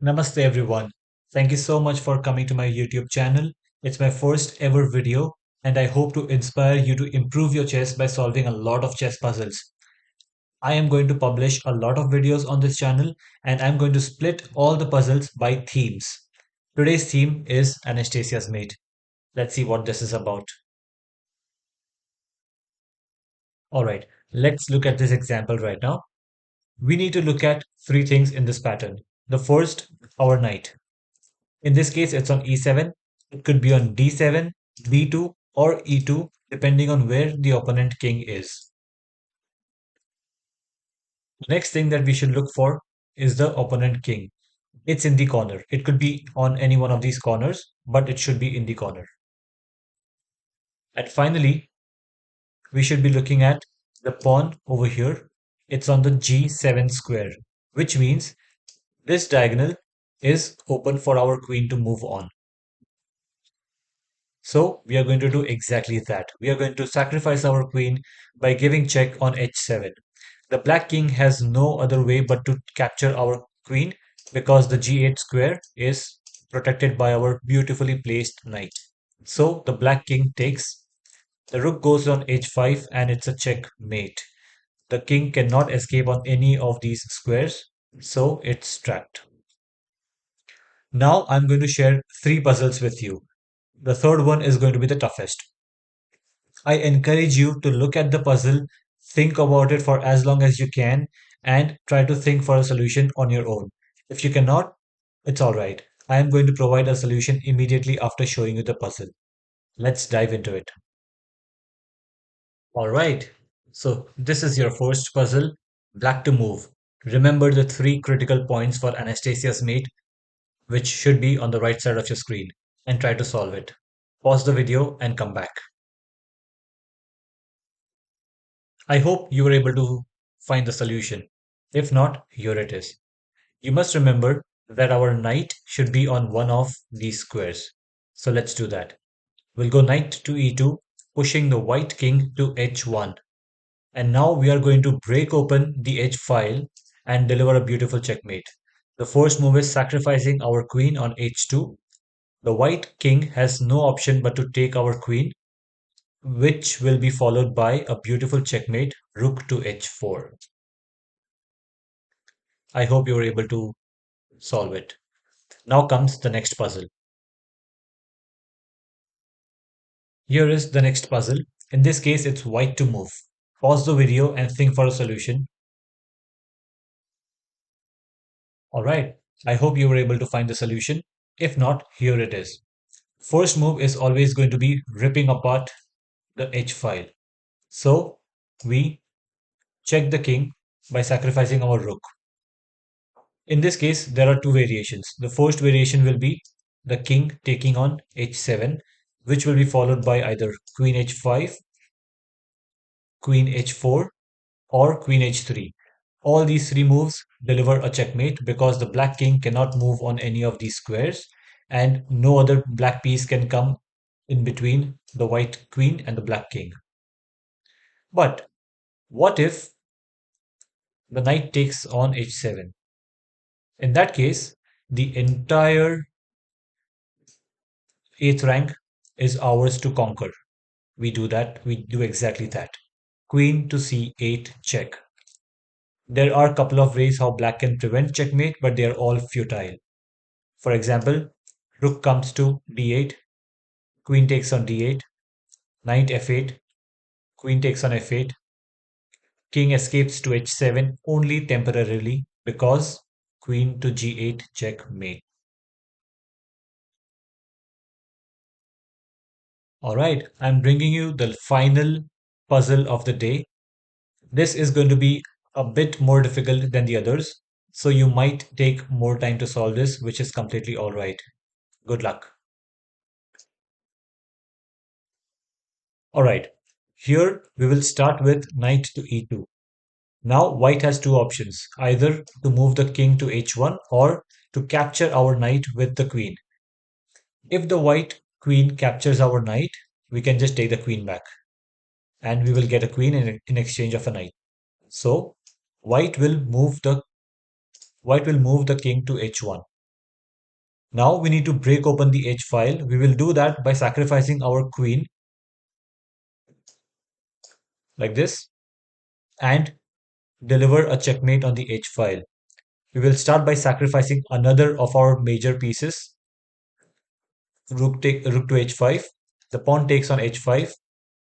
Namaste everyone. Thank you so much for coming to my YouTube channel. It's my first ever video and I hope to inspire you to improve your chess by solving a lot of chess puzzles. I am going to publish a lot of videos on this channel and I'm going to split all the puzzles by themes. Today's theme is Anastasia's mate. Let's see what this is about. Alright, let's look at this example right now. We need to look at three things in this pattern. The first, our knight. In this case, it's on e7. It could be on d7, b2, or e2, depending on where the opponent king is. The next thing that we should look for is the opponent king. It's in the corner. It could be on any one of these corners, but it should be in the corner. And finally, we should be looking at the pawn over here. It's on the g7 square, which means this diagonal is open for our queen to move on. So we are going to do exactly that. We are going to sacrifice our queen by giving check on h7. The black king has no other way but to capture our queen because the g8 square is protected by our beautifully placed knight. So the black king takes, the rook goes on h5 and it's a checkmate. The king cannot escape on any of these squares, so it's trapped. Now I'm going to share three puzzles with you. The third one is going to be the toughest. I encourage you to look at the puzzle, think about it for as long as you can, and try to think for a solution on your own. If you cannot, it's alright. I am going to provide a solution immediately after showing you the puzzle. Let's dive into it. Alright, so this is your first puzzle, black to move. Remember the three critical points for Anastasia's mate, which should be on the right side of your screen, and try to solve it. Pause the video and come back. I hope you were able to find the solution. If not, here it is. You must remember that our knight should be on one of these squares. So let's do that. We'll go knight to e2, pushing the white king to h1. And now we are going to break open the h file and deliver a beautiful checkmate. The first move is sacrificing our queen on h2. The white king has no option but to take our queen, which will be followed by a beautiful checkmate, rook to h4. I hope you were able to solve it. Now comes the next puzzle. Here is the next puzzle. In this case, it's white to move. Pause the video and think for a solution. Alright, I hope you were able to find the solution. If not, here it is. First move is always going to be ripping apart the h file. So we check the king by sacrificing our rook. In this case, there are two variations. The first variation will be the king taking on h7, which will be followed by either queen h5, queen h4, or queen h3. All these three moves deliver a checkmate because the black king cannot move on any of these squares, and no other black piece can come in between the white queen and the black king. But what if the knight takes on h7? In that case, the entire 8th rank is ours to conquer. We do exactly that. Queen to c8 check. There are a couple of ways how black can prevent checkmate, but they are all futile. For example, rook comes to d8, queen takes on d8, knight f8, queen takes on f8, king escapes to h7 only temporarily because queen to g8 checkmate. Alright, I'm bringing you the final puzzle of the day. This is going to be a bit more difficult than the others, so you might take more time to solve this, which is completely alright. Good luck. Alright, here we will start with knight to e2. Now white has two options, either to move the king to h1 or to capture our knight with the queen. If the white queen captures our knight, we can just take the queen back and we will get a queen in exchange of a knight. So white will move the king to h1. Now we need to break open the H file. We will do that by sacrificing our queen like this and deliver a checkmate on the H file. We will start by sacrificing another of our major pieces, rook to h5. The pawn takes on h5,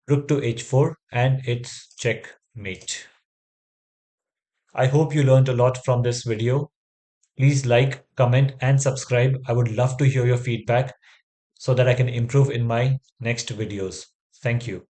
rook to h4, and it's checkmate. I hope you learned a lot from this video. Please like, comment, and subscribe. I would love to hear your feedback so that I can improve in my next videos. Thank you.